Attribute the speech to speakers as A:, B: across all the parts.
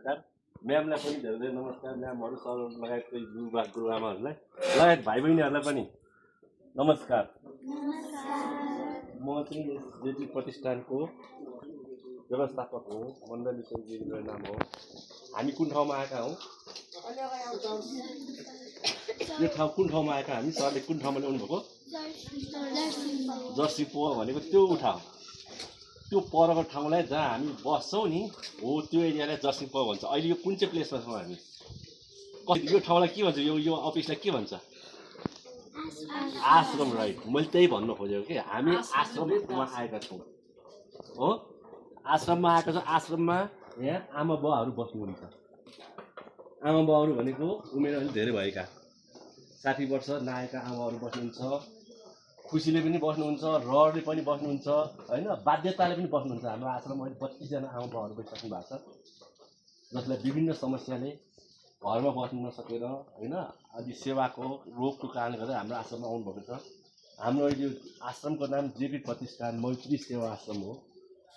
A: नमस्कार। म्यामलाई पनि धेरै धेरै नमस्कार। म्यामहरू सर लगायतकै गुरुआमाहरूलाई लगायत भाइ बहिनीहरूलाई पनि नमस्कार। म चाहिँ यस जेपी प्रतिष्ठानको व्यवस्थापक हो। मण्डली चौधरी मेरो नाम हो। हामी कुन ठाउँमा आएका हौँ? यो ठाउँ कुन ठाउँमा आएका हामी? सरले कुन ठाउँमा ल्याउनु भएको? जर्सी पोवा भनेको त्यो ठाउँ, त्यो परको ठाउँलाई जहाँ हामी बस्छौँ नि हो त्यो एरियालाई जर्सी पोवा भन्छ। अहिले यो कुन चाहिँ प्लेसमा छौँ हामी? यो ठाउँलाई के भन्छ? यो अफिसलाई के भन्छ? आश्रम। राइट, मैले त्यही भन्नु खोजेको कि हामी आश्रममा आएका छौँ हो। आश्रममा आएका छौँ। आश्रममा यहाँ आमा बुवाहरू बस्नुहुन्छ। आमा बुवाहरू भनेको उमेर अलिक धेरै भएका 60 वर्ष नआएका आमाहरू बस्नुहुन्छ। खुसीले पनि बस्नुहुन्छ, रहरले पनि बस्नुहुन्छ होइन, बाध्यताले पनि बस्नुहुन्छ। हाम्रो आश्रममा अहिले 32 जना आमा बुवाहरू बसिसक्नु भएको छ, जसलाई विभिन्न समस्याले घरमा बस्नु नसकेर होइन, अलि सेवाको रोगको कारणले गर्दा हाम्रो आश्रममा आउनुभएको छ। हाम्रो अहिले आश्रमको नाम जेपी प्रतिष्ठान मैत्री सेवा आश्रम हो।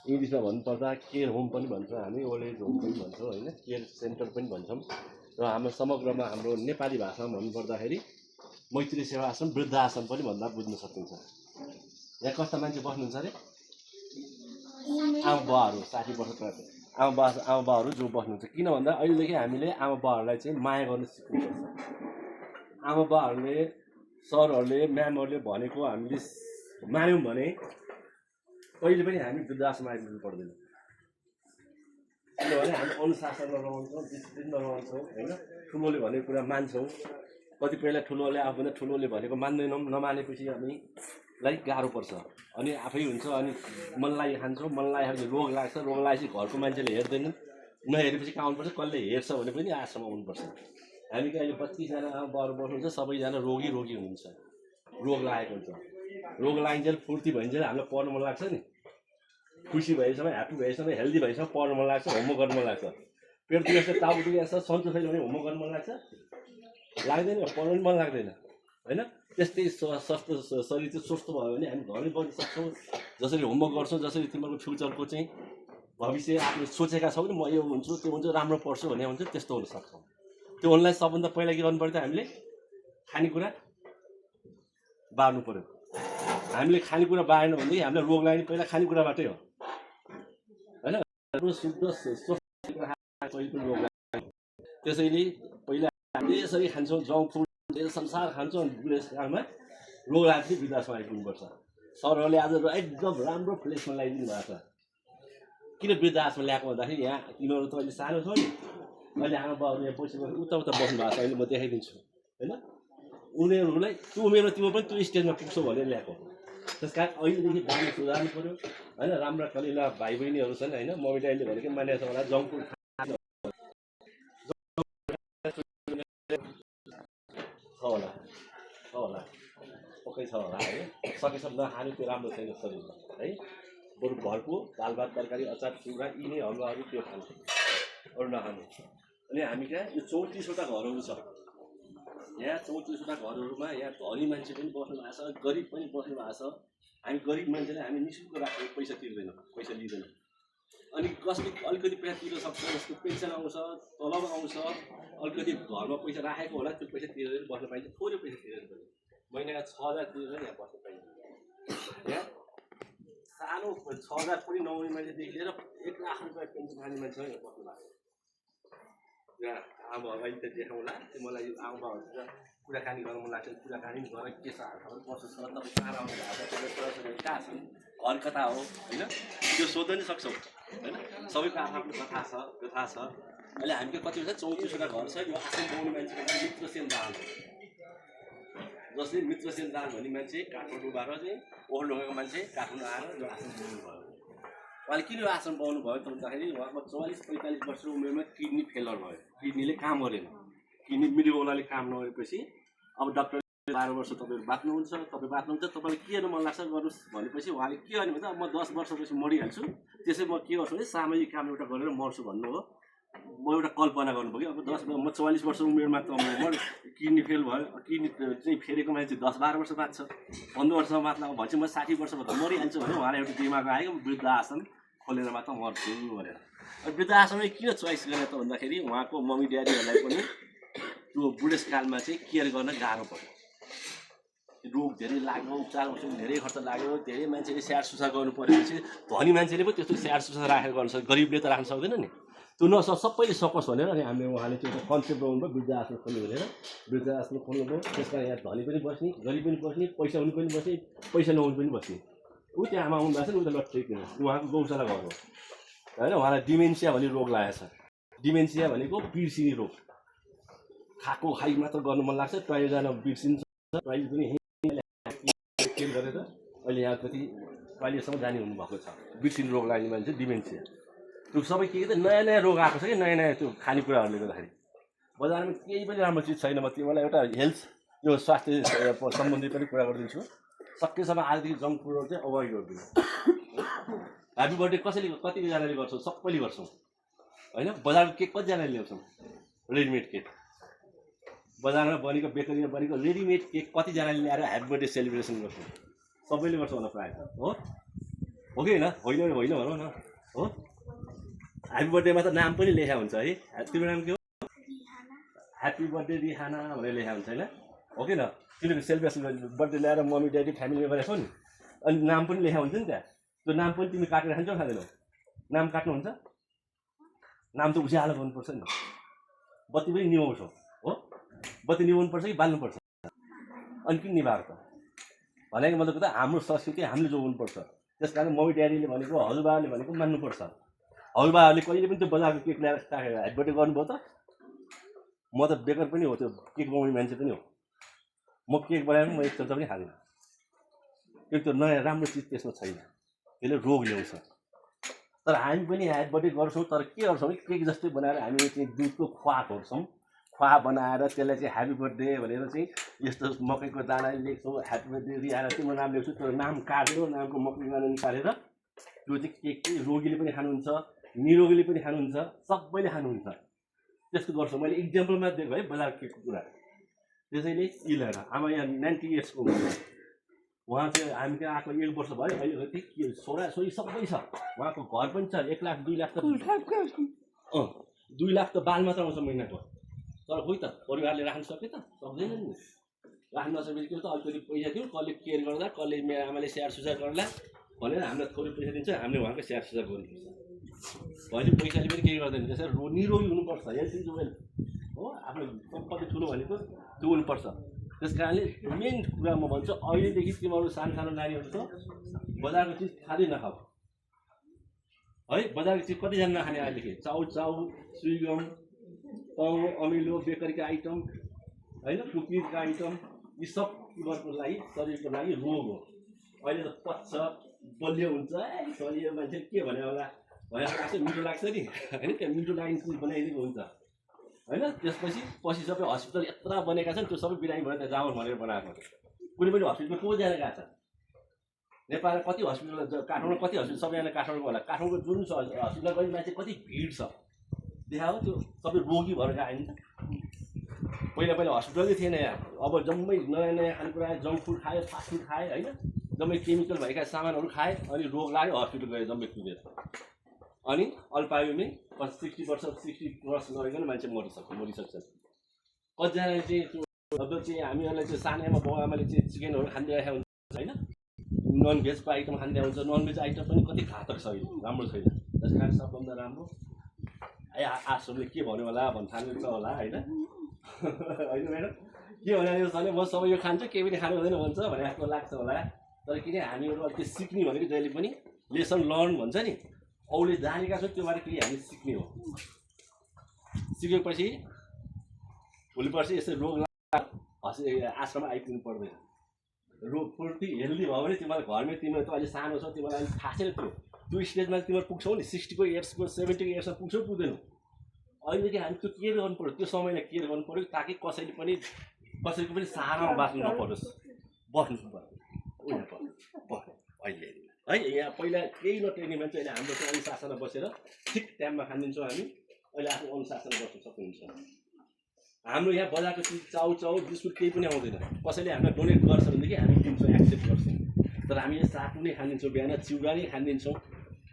A: इङ्ग्लिसमा भन्नुपर्दा केयर होम पनि भन्छौँ हामी, ओल्ड एज होम पनि भन्छौँ होइन, केयर सेन्टर पनि भन्छौँ। र हाम्रो समग्रमा हाम्रो नेपाली भाषामा भन्नुपर्दाखेरि मैत्री सेवा आश्रम वृद्ध आश्रम पनि भन्दा बुझ्न सकिन्छ। यहाँ कस्ता मान्छे बस्नुहुन्छ अरे? आमा बुवाहरू 60 वर्ष आमा बुवाहरू जो बस्नुहुन्छ। किन भन्दा अहिलेदेखि हामीले आमा बुवाहरूलाई चाहिँ माया गर्न सिक्नुपर्छ। आमा बुवाहरूले, सरहरूले, म्यामहरूले भनेको हामीले मान्यौँ भने कहिले पनि हामी वृद्धाश्रममा आइपुग्नु पर्दैन। किनभने हामी अनुशासनमा रहन्छौँ, डिसिप्लिनमा रहन्छौँ होइन, ठुलोले भनेको कुरा मान्छौँ। कतिपयलाई ठुलोले आफूभन्दा ठुलोले भनेको मान्दैनौँ, नमानेपछि हामीलाई गाह्रो पर्छ अनि आफै हुन्छ अनि मनलाई खान्छौँ। मनलाई रोग लाग्छ, रोग लागेपछि घरको मान्छेले हेर्दैनन्, नहेरेपछि कहाँ आउनुपर्छ? कसले हेर्छ भने पनि आश्रममा आउनुपर्छ। हामी अहिले 32 जना आमा बुवाहरू बस्नुहुन्छ, सबैजना रोगी हुनुहुन्छ, रोग लागेको हुन्छ। रोग लाग्छ, फुर्ती भइन्छ, हामीलाई पढ्नु मन लाग्छ नि, खुसी भएसम्म, ह्याप्पी भएसम्म, हेल्दी भएसम्म पढ्नु मन लाग्छ, होमवर्क गर्नु मन लाग्छ। पेट दुखेको छ, टाउको दुखेको छ, सन्चो छैन भने होमवर्क गर्नु मन लाग्छ? लाग्दैन, पढ्नु पनि मन लाग्दैन होइन। त्यस्तै स्वास्थ्य शरीर चाहिँ स्वस्थ भयो भने हामी घरमै बस्न सक्छौँ। जसरी होमवर्क गर्छौँ, जसरी तिमीहरूको फ्युचरको चाहिँ भविष्य आफूले सोचेका छौँ नि, म यो हुन्छु त्यो हुन्छ, राम्रो पढ्छु भन्ने हुन्छ, त्यस्तो हुन सक्छौँ। त्यो हुनलाई सबभन्दा पहिला के गर्नु पऱ्यो त? हामीले खानेकुरा बार्नु पऱ्यो। हामीले खानेकुरा बारेन भनेदेखि हामीलाई रोग लाग्ने पहिला खानेकुराबाटै हो होइन। शुद्ध स्वस्थ रोग लाग्छ। त्यसैले पहिला हामीले यसरी खान्छौँ, जङ्क फुड संसार खान्छौँ, बुढेसकालमा रोग लाग्छ, वृद्धाश्रम आइपुग्नुपर्छ। सरहरूले आज एकदम राम्रो प्लेसमा ल्याइदिनु भएको छ। किन वृद्धाश्रम ल्याएको भन्दाखेरि यहाँ तिमीहरू त अहिले सानो छौ नि, अहिले आमा बाउहरू यहाँ बसेको उता बस्नु भएको छ। अहिले म देखाइदिन्छु होइन, उनीहरूलाई त्यो उमेरमा तिम्रो पनि त्यो स्टेजमा पुग्छौ भनेर ल्याएको। त्यस कारण अहिलेदेखि बानी सुधार्नु पऱ्यो होइन। राम्रा कलिला भाइ बहिनीहरू छन् होइन, मम्मी डैडीले भनेको मानेको छ होला, जङ्क फुड होला पक्कै छ होला होइन। सकेसम्म नखानु, त्यो राम्रो छैन शरीरमा है। बरु घरको दाल भात तरकारी अचार चुरा यी नै हलुवाहरू त्यो खानु, अरू नखानु। अनि हामी कहाँ यो 34वटा घरहरू छ। यहाँ 34वटा घरहरूमा यहाँ धनी मान्छे पनि बस्नु भएको छ, गरिब पनि बस्नु भएको छ। हामी गरिब मान्छेलाई हामी निःशुल्क राख्छौँ, पैसा तिर्दैनौँ, पैसा लिँदैनौँ। अनि कसले अलिकति पैसा तिर्न सक्छ, जसको पेन्सन आउँछ, तलब आउँछ, अलिकति घरमा पैसा राखेको होला, त्यो पैसा तिरेर बस्न पाइन्छ। थोरै पैसा तिरेर पनि महिनाका 6000 तिरेर यहाँ बस्न पाइन्छ। यहाँ सानो 6000 पनि नहुने मान्छेदेखि लिएर 1 लाख रुपियाँ पेन्सन खाने मान्छे यहाँ बस्नु भएको छ। यहाँ आमा बाबालाई त देखाउँला, त्यो मलाई यो आमा बाबाहरूसँग कुराकानी गर्न मन लाग्छ। कुराकानी गरेर के छ हालखबर कस्तो छ, तपाईँ कहाँ आउनु भएको छ, तपाईँ छोराछोरीहरू कहाँ छन्, घर कता हो होइन, त्यो सोध्न नि सक्छौँ होइन। सबैको आफ्नो कथा छ, व्यथा छ। अहिले हामीले कति छ 34वटा घर छ। यो आश्रम पाउने मान्छेको नाम मित्रसेन दाहाल हो। जसले मित्रसेन दाहाल भन्ने मान्छे काठमाडौँबाट चाहिँ ओर्लोको मान्छे काठमाडौँ आएर यो आश्रम पाउनु भयो। उहाँले किन यो आश्रम पाउनु भयो त भन्दाखेरि उहाँको 44-45 वर्षको उमेरमा किडनी फेलर भयो, किडनीले काम गरेन। किडनी मिलेको हुनाले काम नगरेपछि अब डक्टर 12 वर्ष तपाईँहरू बाँच्नुहुन्छ, तपाईँलाई के गर्न मन लाग्छ गर्नुहोस् भनेपछि उहाँले के गर्ने भन्दा म 10 वर्षपछि मरिहाल्छु, त्यसै म के गर्छु भने सामाजिक काम एउटा गरेर मर्छु भन्नु हो। म एउटा कल्पना गर्नुभयो कि अब म 44 वर्ष उमेरमा त म किडनी फेल भयो, किडनी चाहिँ फेरेको मान्छे 10-12 वर्ष बाँच्छ, 15 वर्षमा बाँच्ला भन्छ म 60 वर्षमा त मरिहाल्छु भने उहाँलाई एउटा दिमाग आयो वृद्ध आश्रम खोलेर मात्र मर्छु भनेर। वृद्धाश्रमले किन चोइस गर्ने त भन्दाखेरि उहाँको मम्मी ड्याडीहरूलाई पनि त्यो बुढेसकालमा चाहिँ केयर गर्न गाह्रो पर्यो। रोग धेरै लाग्यो, उपचार धेरै खर्च लाग्यो, धेरै मान्छेले स्याहार सुसार गर्नु परेपछि धनी मान्छेले पो त्यस्तो स्याहार सुसार राखेर गर्न सक्छ, गरिबले त राख्न सक्दैन नि। त्यो सबैले सकोस् भनेर अनि हामीले उहाँले त्यो कन्सेप्ट बनाउनु भयो वृद्धाश्रम खोल्नु भनेर। वृद्धाश्रम खोल्नुभयो, त्यसमा यहाँ धनी पनि बस्ने, गरिब पनि बस्ने, पैसा हुनु पनि बस्ने, पैसा नहुनु पनि बस्ने। ऊ त्यो आमा आउनु भएको छ नि, उता लट्ठै किन उहाँको गौशाला घर हो होइन। उहाँलाई डिमेन्सिया भन्ने रोग लागेको छ। डिमेन्सिया भनेको बिर्सिने रोग, खाएको खाइ मात्र गर्नु मन लाग्छ, टोइलेट जान बिर्सिन्छ, टोइलेट पनि केयर गरेर अहिले यहाँ कति टोइलेटसम्म जाने हुनुभएको छ। बिर्सिने रोग लाग्ने मान्छे डिमेन्सिया। त्यो सबै के त नयाँ नयाँ रोग आएको छ कि नयाँ नयाँ त्यो खानेकुराहरूले गर्दाखेरि। बजारमा केही पनि राम्रो चिज छैन। म तिमीलाई एउटा हेल्थ यो स्वास्थ्य सम्बन्धी पनि कुरा गरिदिन्छु। सकेसम्म आजदेखि जङ्क फुडहरू चाहिँ अभोइड गरिदिनु। ह्याप्पी बर्थडे कसैले कतिजनाले गर्छौँ, सबैले गर्छौँ होइन। बजारको केक कतिजनाले ल्याउँछौँ, रेडिमेड केक, बजारमा बनेको बेकरीमा बनेको रेडिमेड केक कतिजनाले ल्याएर ह्याप्पी बर्थडे सेलिब्रेसन गर्छौँ। सबैले गर्छ होला प्रायः हो कि होइन? होइन होइन भनौँ न हो। ह्याप्पी बर्थडेमा त नाम पनि लेखा हुन्छ है। तिम्रो नाम के हो? ह्याप्पी बर्थडे रिहाना भनेर लेखा हुन्छ होइन, हो कि न? तिमीले सेलिब्रेसन बर्थडे ल्याएर मम्मी ड्याडी फ्यामिली मेम्बर छौ नि, अनि नाम पनि लेखा हुन्छ नि त्यहाँ। त्यो नाम पनि तिमी काटेर खान्छौ खाँदैनौ? नाम काट्नुहुन्छ? नाम त उज्यालो गर्नुपर्छ नि। बत्ती पनि निभाउँछौ हो, बत्ती निभाउनुपर्छ कि बाल्नुपर्छ? अनि किन निभाएको त भनेको मतलब त हाम्रो संस्कृति हामीले जोगाउनुपर्छ। त्यस कारण मम्मी ड्याडीले भनेको, हजुरबाले भनेको मान्नुपर्छ। हजुरबाहरूले कहिले पनि त्यो बजारको केक ल्याएर ह्याप्पी बर्थडे गर्नुभयो त? म त बेकर पनि हो, त्यो केक बनाउने मान्छे पनि हो। म केक बनाएर म एक चम्चा पनि खाँदिनँ, किन त्यो नयाँ राम्रो चिज त्यसमा छैन, त्यसले रोग ल्याउँछ। तर हामी पनि ह्याप्पी बर्थडे गर्छौँ, तर के गर्छौँ भने केक जस्तै बनाएर हामीले चाहिँ दुधको खुवा खोर्छौँ। खुवा बनाएर त्यसलाई चाहिँ ह्याप्पी बर्थडे भनेर चाहिँ यस्तो मकैको दाना लेख्छौँ, ह्याप्पी बर्थडे रिहाना तिम्रो नाम लेख्छु। त्यो नाम काटेर नामको मकैको दाना निकालेर त्यो चाहिँ केक चाहिँ रोगीले पनि खानुहुन्छ, निरोगीले पनि खानुहुन्छ, सबैले खानुहुन्छ। त्यस्तो गर्छौँ। मैले इक्जाम्पलमा दिएको है बजार केकको कुरा। त्यसैले इलेर आमा यहाँ 90 इयर्सको हुनुहुन्छ, उहाँ चाहिँ हामी त्यहाँ आएको 1 वर्ष भयो। अहिले कति के छोराछोरी सबै छ, उहाँको घर पनि छ। 1 लाख 2 लाख त 2 लाख त बाल मात्र आउँछ महिनाको। तर खोइ त परिवारले राख्न सक्यो त? सक्दैन नि। राख्न नसकेपछि के हो त, अलिकति पैसा दिउँ, कसले केयर गर्दा, कसले मेरो आमाले स्याहार सुसार गर्ला भनेर हामीलाई थोरै पैसा दिन्छ, हामीले उहाँको स्याहार सुसार गर्नुपर्छ। अहिले पैसाले पनि केही गर्दैन। त्यसरी निरोगी हुनुपर्छ, हेल्थ इज वेल्थ हो। आफ्नो सम्पत्ति ठुलो भनेको त्यो हुनुपर्छ। त्यस कारणले मेन कुरा म भन्छु, अहिलेदेखि तिमीहरू सानो नानीहरू छ, बजारको चिज खाँदै नखाऊ है। बजारको चिज कतिजना नखाने अहिलेदेखि? चाउ स्विगम, पाउ, अमिलो, बेकरीका आइटम होइन, कुकिजका आइटम, यी सब तिमीहरूको लागि शरीरको लागि रोग हो। अहिले त पच्छ, बलियो हुन्छ, शरीर मान्छे के भने होला भनेर लाग्छ, मिठो लाग्छ नि होइन। त्यहाँ मिठो लाग्ने चिज बनाइदिएको हुन्छ होइन। पछि सबै हस्पिटल यत्र बनेका छन्, त्यो सबै बिरामी भएर त्यहाँ जाउँ भनेर बनाएको। कुनै पनि हस्पिटलमा कोजना गएको छ? नेपालमा कति हस्पिटल, काठमाडौँ कति हस्पिटल? सबैजना काठमाडौँ होला। काठमाडौँ जुन हस्पिटल गए मान्छे कति भिड छ देखाओ। त्यो सबै रोगी भएर गयो नि त। पहिला हस्पिटलै थिएन यहाँ। अब जम्मै नयाँ नयाँ खानेकुरा आयो, जङ्क फुड खायो, फास्ट फुड खायो होइन, जम्मै केमिकल भएका सामानहरू खाए, अनि रोग लाग्यो, हस्पिटल गयो जम्मै कुदेर। अनि अल्पायुमै 60 वर्ष नभइकन मान्छे मरिसक्छ। कतिजनाले चाहिँ त्यो अब चाहिँ हामीहरूलाई चाहिँ सानैमा बाउआमाले चाहिँ चिकनहरू खाँदिरहेको हुन्छ होइन, नन भेजको आइटम खाँदै हुन्छ। नन भेज आइटम पनि कति घातक छ, राम्रो छैन। त्यस कारण सबभन्दा राम्रो आश्रमले के भन्यो होला भन्नु होला होइन। होइन म्याडम के भने भने म सबै यो खान्छु, केही पनि खानु हुँदैन भन्छ भने जस्तो लाग्छ होला। तर किन हामीहरू अलिकति सिक्ने भनेको जहिले पनि लेसन लर्न भन्छ नि, औले जानेका छौँ त्योबाट केही हामी सिक्ने हो। सिकेपछि भोलिपर्सि यसरी रोग आश्रममा आइपुग्नु पर्दैन। रोग पूर्ति हेल्दी भयो भने तिमीलाई घरमै, तिमीलाई त अहिले सानो छ, तिमीलाई अहिले थाहा छैन त्यो स्टेजमा तिमीहरू पुग्छौ नि, 60को इयर्सको 70को इयर्समा पुग्छौ पुग्दैनौ। अहिलेदेखि हामी त्यो केयर गर्नु पऱ्यो, त्यो समयलाई केयर गर्नु पऱ्यो, ताकि कसैको पनि सहारामा बाँच्नु नपरोस्, बस्नु पर्यो अहिले है। यहाँ पहिला केही नटेर्ने मान्छे अहिले हाम्रो चाहिँ अनुशासनमा बसेर ठिक टाइममा खानिदिन्छौँ हामी। अहिले आफ्नो अनुशासन बस्नु सक्नुहुन्छ। हाम्रो यहाँ बजारको चिज चाउ बिस्कुट केही पनि आउँदैन। कसैले हामीलाई डोनेट गर्छ भनेदेखि हामी दिन्छौँ, एक्सेप्ट गर्छौँ। तर हामी यहाँ साटु नै खानिदिन्छौँ, बिहान चिउरा नै खानिदिन्छौँ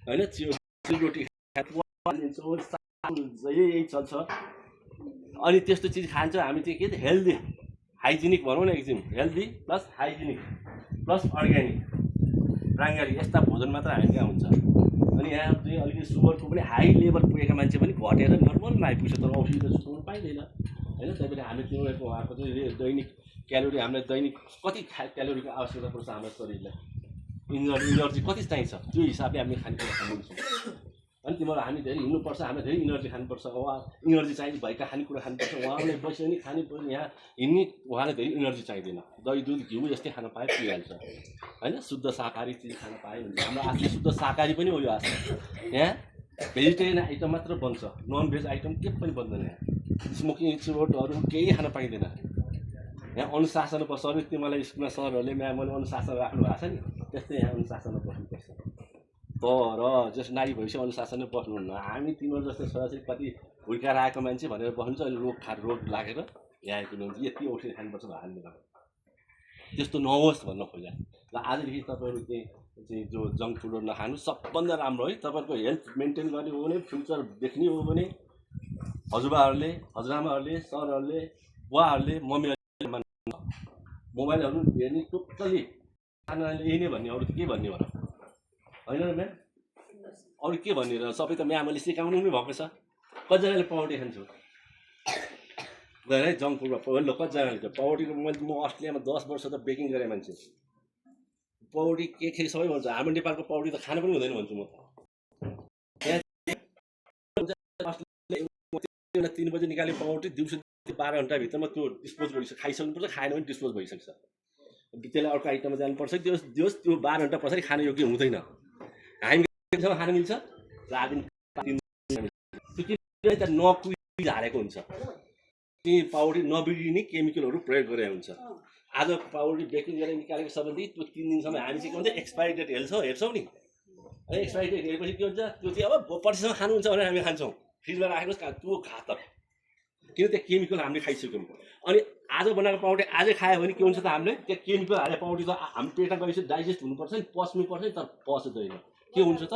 A: होइन, चिउरोटी यही चल्छ। अनि त्यस्तो चिज खान्छ हामी चाहिँ के हेल्दी हाइजेनिक भनौँ न एकछिन healthy plus hygienic plus organic प्राङ्गालिक यस्ता भोजन मात्र हामी कहाँ हुन्छ। अनि यहाँ चाहिँ अलिकति सुगरको पनि हाई लेभल पुगेका मान्छे पनि घटेर नर्मलमा आइपुग्छ तर औषधि त सुत्नु पाइँदैन होइन। त्यही भएर हामी तिनीहरूको उहाँको चाहिँ दैनिक क्यालोरी हामीलाई दैनिक कति क्यालोरीको आवश्यकता पर्छ हाम्रो शरीरलाई इनर्जी कति चाहिन्छ त्यो हिसाबले हामीले खानेकुरा खान्छौँ। अनि तिमीहरू हामी धेरै हिँड्नुपर्छ हामीलाई धेरै इनर्जी खानुपर्छ उहाँ इनर्जी चाहिने भएका खानेकुरा खानुपर्छ। उहाँले बस्यो भने खाने यहाँ हिँड्ने उहाँलाई धेरै इनर्जी चाहिँदैन दही दुध घिउ यस्तै खान पाए पुगिहाल्छ होइन। शुद्ध शाकाहारी चिज खान पायो भने हाम्रो आफ्नो शुद्ध शाकाहारी पनि हो यो आशा यहाँ भेजिटेरियन आइटम मात्र बन्छ नन भेज आइटम के पनि बन्दैन। यहाँ स्मोकिङ चुरोटहरू केही खान पाइँदैन। यहाँ अनुशासन पर्छ अरे तिमीलाई स्कुलमा सरहरूले मैले अनुशासन राख्नु भएको छ नि त्यस्तै यहाँ अनुशासनमा बस्नुपर्छ। तर जस्तो नारी भएपछि अनुशासनै बस्नुहुन्न। हामी तिम्रो जस्तो छोराछोरी कति हुर्काएर आएको मान्छे भनेर बस्नुहुन्छ अहिले रोग लागेर ल्याएको हुनुहुन्छ यति औषधि खानुपर्छ हाल्नु त्यस्तो नहोस् भन्न खोजा। ल आजदेखि तपाईँहरू चाहिँ जो जङ्क फुडहरू नखानु सबभन्दा राम्रो है। तपाईँहरूको हेल्थ मेन्टेन गर्ने हो भने फ्युचर देख्ने हो भने हजुरबाहरूले हजुरआमाहरूले सरहरूले बुवाहरूले मम्मीहरूले मोबाइलहरू हेर्ने टोटल्ली यही नै भन्ने अरू त के भन्ने होला होइन र म्याम अरू के भन्ने र सबै त म्यामले सिकाउनु नै भएको छ। कतिजनाले पाउडी खान्छु गएर है जङ्क फुडमा ल कतिजनाले त पाउडीको म अस्ट्रेलियामा 10 वर्ष त बेकिङ गरेँ मान्छे पाउडी के सबै भन्छ हाम्रो नेपालको पाउडी त खानु पनि हुँदैन भन्छु म त 3 बजे निकाले पाउडी दिउँसो 12 घन्टाभित्रमा त्यो डिस्पोज गरिसक्छ खाइसक्नुपर्छ खाएन भने डिस्पोज भइसक्छ। त्यसलाई अर्को आइटममा जानुपर्छ त्यो 12 घन्टा पछाडि खान योग्य हुँदैन। हामी खान मिल्छ नकुई हालेको हुन्छ ती पाउडी नबिग्रिने केमिकलहरू प्रयोग गरेको हुन्छ। आज पाउडी बेकिङ गरेर निकालेको छ भने त्यो 3 दिनसम्म हामी चाहिँ के भन्छ एक्सपायरी डेट हेर्छौँ नि है। एक्सपायरी डेट हेरेपछि के हुन्छ त्यो चाहिँ अब पर्सिसम्म खानुहुन्छ भने हामी खान्छौँ फ्रिजमा राखेको त्यो घातक किन त्यो केमिकल हामीले खाइसक्यौँ। अनि आज बनाएको पाउडी आजै खायो भने के हुन्छ त हामीले त्यो केमिकल हालेको पाउडी त हाम्रो पेटमा गएपछि डाइजेस्ट हुनुपर्छ नि पच्नुपर्छ नि तर पच्दैन के हुन्छ त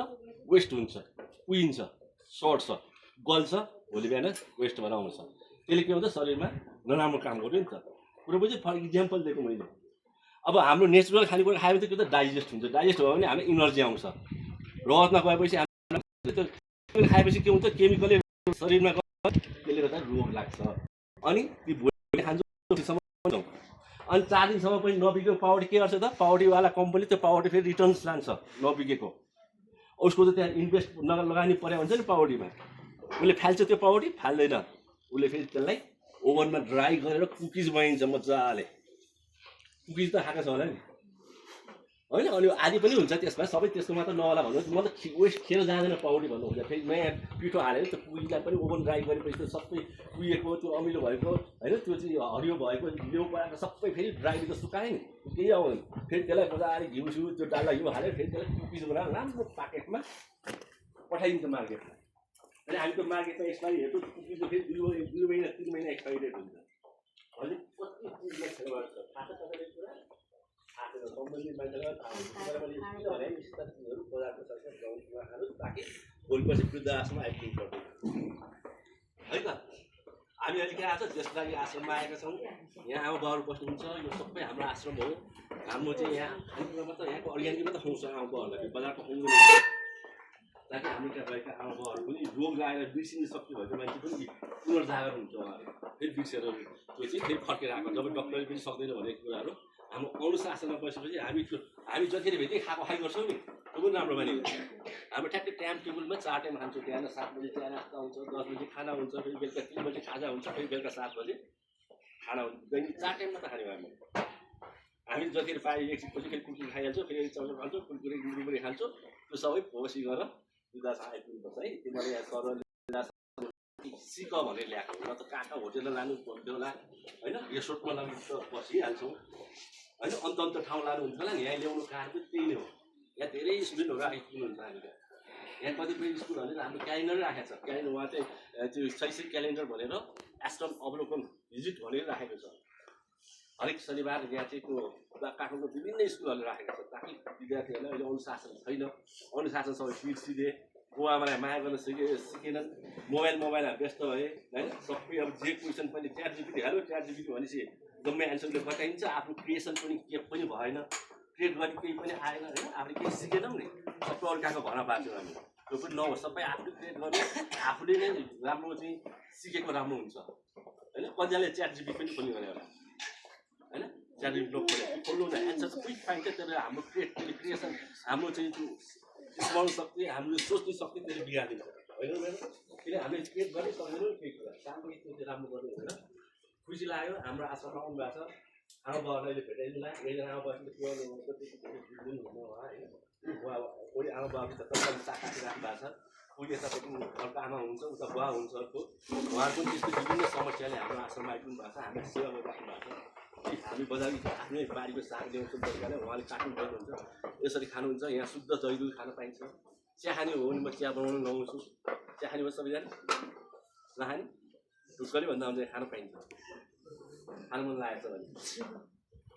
A: वेस्ट हुन्छ कुहिन्छ सर्ट्छ गल्छ भोलि बिहान वेस्ट भएर आउँछ। त्यसले के हुन्छ शरीरमा नराम्रो काम गर्यो नि त कुरो बुझ्यो। फर इक्जाम्पल दिएको मैले अब हाम्रो नेचुरल खानेकुरा खायो भने त त्यो त डाइजेस्ट हुन्छ डाइजेस्ट भयो भने हाम्रो इनर्जी आउँछ। रगतमा गएपछि त्यो खाएपछि के हुन्छ केमिकलले शरीरमा त्यसले गर्दा रोग लाग्छ। अनि ती भोलि खान्छ अनि 4 दिनसम्म पनि नबिगेको पाउडी के गर्छ त पाउडीवाला कम्पनी त्यो पाउडी फेरि रिटर्न्स लान्छ नबिगेको उसको त त्यहाँ इन्भेस्ट लगानी परे हुन्छ नि पाउडीमा उसले फाल्छ त्यो पाउडी फाल्दैन उसले फेरि त्यसलाई ओभनमा ड्राई गरेर कुकिज बनिन्छ मजाले कुकिज त खाएको छ होला नि होइन। अनि आदि पनि हुन्छ त्यसमा सबै त्यस्तो मात्र नहोला भन्नु म त वेस्ट खेर जाँदैन पाउडी भन्नु हुन्छ। फेरि नयाँ पिठो हालेर त्यो कुकिजलाई पनि ओभन ड्राई गरेपछि त सबै कुहिएको त्यो अमिलो भएको होइन त्यो चाहिँ हरियो भएको लेउ पराएको सबै फेरि ड्राई त सुकायो नि केही आउँदैन फेरि त्यसलाई मजाले घिउ त्यो डाल्दा घिउ हालेर फेरि त्यसलाई कुकिज बनाएर राम्रो प्याकेटमा पठाइदिन्छ मार्केटमा। अनि हामी त्यो मार्केटमा एक्सपायरी हेर्छौँ कुकिजको फेरि 2 महिना 3 महिना एक्सपायरी डेट हुन्छ। अहिले कति चिजमा खेल गर्छ थाहा छ तपाईँले कुरा सम्बन्धित मान्छेलाई थाहा हुन्छ भने यस्ता चिजहरू बजारको सरकार गाउँमा खानुहोस् ताकि भोलिपछि वृद्ध आश्रम आइपुग्नु पर्दैन है त। हामी अहिले के आएको छ त्यसको लागि आश्रममा आएका छौँ। यहाँ आमा बाउहरू बस्नुहुन्छ यो सबै हाम्रो आश्रम हो। हाम्रो चाहिँ यहाँ खानेकुरा मात्र यहाँको अर्ग्यानिक मात्र खुवाउँछ आमा बाउहरूलाई बजारको खुवाउँदैन ताकि हामी त्यहाँ भएका आमा बाउहरू पनि रोग लागेर बिर्सिन सक्ने भएको मान्छे पनि पुनर्जागर हुन्छ उहाँहरू फेरि बिर्सेर त्यो चाहिँ फेरि फर्केर आएको जब डक्टरले पनि सक्दैन भनेको कुराहरू हाम्रो अनुशासनमा बसेपछि हामी जतिखेर भेट्दै खाएको खाइ गर्छौँ नि त्यो पनि राम्रो मानिन्छ। हाम्रो ठ्याक्कै टाइम टेबलमा 4 टाइम खान्छौँ बिहान 7 बजी चिया नास्ता हुन्छ 10 बजी खाना हुन्छ फेरि बेलुका 3 बजी खाजा हुन्छ फेरि बेलुका 7 बजी खाना हुन्छ दैनिक 4 टाइम मात्र खाने हामी जतिखेर पाए एकछिनपछि फेरि कुरकुरे खाइहाल्छौँ फेरि चाउचाउ खान्छौँ कुरकुरे गुन्द्रुकले खान्छौँ त्यो सबै फोसी गरेर वृद्धाश्रम आइपुग्नुपर्छ है। तिमीले यहाँ सरले सिक भनेर ल्याएको न त कहाँ होटेलमा लानु पर्थ्यो होला होइन रिसोर्टमा लानु त बसिहाल्छौँ होइन अन्त ठाउँ लानुहुन्छ होला नि यहाँ ल्याउनु कारण चाहिँ त्यही नै हो। यहाँ धेरै स्टुडेन्टहरू आइपुग्नुहुन्छ हामीले यहाँ कतिपय स्कुलहरूले त हाम्रो क्यालेन्डरै राखेको छ क्यालेन्डर उहाँ चाहिँ त्यो शैक्षिक क्यालेन्डर भनेर आश्रम अवलोकन भिजिट भनेर राखेको छ। हरेक शनिबार यहाँ चाहिँ त्यो काठमाडौँको विभिन्न स्कुलहरूले राखेको छ ताकि विद्यार्थीहरूलाई अहिले अनुशासन छैन अनुशासन सबै बिर्सिदिए बुवाआमालाई माया गर्न सिकेनन् मोबाइलमा व्यस्त भए होइन सबै अब जे क्वेसन पनि chat GPT hello chat GPT भनेपछि जम्मै एन्सरले बताइन्छ आफ्नो क्रिएसन पनि के पनि भएन क्रिएट गर्ने केही पनि आएन होइन आफूले केही सिकेनौँ नि सबै अर्काको भरमा बाँच्यौँ हामी त्यो पनि नहोस् सबै आफूले क्रिएट गर्नु आफूले नै राम्रो चाहिँ सिकेको राम्रो हुन्छ होइन कतिजनाले च्याट जिपिटी पनि खोल्ने भने होला होइन च्याट जिपिटी खोल्नु न एन्सर त क्विक पाइन्छ त्यसले हाम्रो क्रिएसन हाम्रो चाहिँ त्यो स्मरण शक्ति हामीले सोच्ने शक्ति त्यसले बिगारिदिन्छ होइन किन हामीले क्रिएट गर्ने सक्दैनौँ केही कुरा राम्रो चाहिँ राम्रो गर्नु होइन खुसी लाग्यो हाम्रो आश्रममा आउनु भएको छ आमा बाबालाई अहिले भेटाइदिनु लाग्यो एकजना आमा बाबासित हुनु होइन कोही आमा बाबासित तपाईँले साथ राख्नु भएको छ कोही यता अर्को आमा हुन्छ उता बुवा हुन्छ अर्को उहाँहरूको त्यस्तो विभिन्न समस्याले हाम्रो आश्रममा आइपुग्नु भएको छ हामीले सेवा गरिराख्नु भएको छ हामी बजार आफ्नै बारीको साग ल्याउँछौँ तरिकाले उहाँले काट्नु गर्नुहुन्छ यसरी खानुहुन्छ यहाँ शुद्ध दही दुध खान पाइन्छ चिया खाने हो भने म चिया बनाउनु लगाउँछु चिया खाने भयो सबैजना नखाने ढुक्कले भन्दा हुन्छ खान पाइन्छ खानु मन लागेको छ भने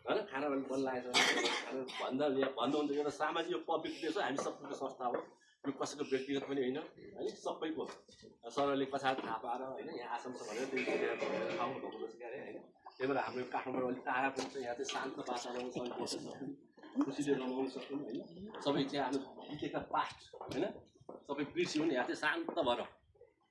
A: होइन खाना मन लागेको छ भन्दा भन्नुहुन्छ यो त सामाजिक पब्लिक देश हो हामी सबैको संस्था हो यो कसैको व्यक्तिगत पनि होइन होइन सबैको सरले पछाडि थाहा पाएर होइन यहाँ आश्रम छ भनेर त्यही ठाउँमा भएको सिकाएर होइन त्यही भएर हाम्रो काठमाडौँ अलिक टाढा पनि छ यहाँ चाहिँ शान्त वातावरण छ बस्न सक्छौँ खुसीले रमाउन सक्छौँ होइन सबै चाहिँ हाम्रो बितेका पास्ट होइन सबै बिर्स्यौँ नि यहाँ चाहिँ शान्त भएर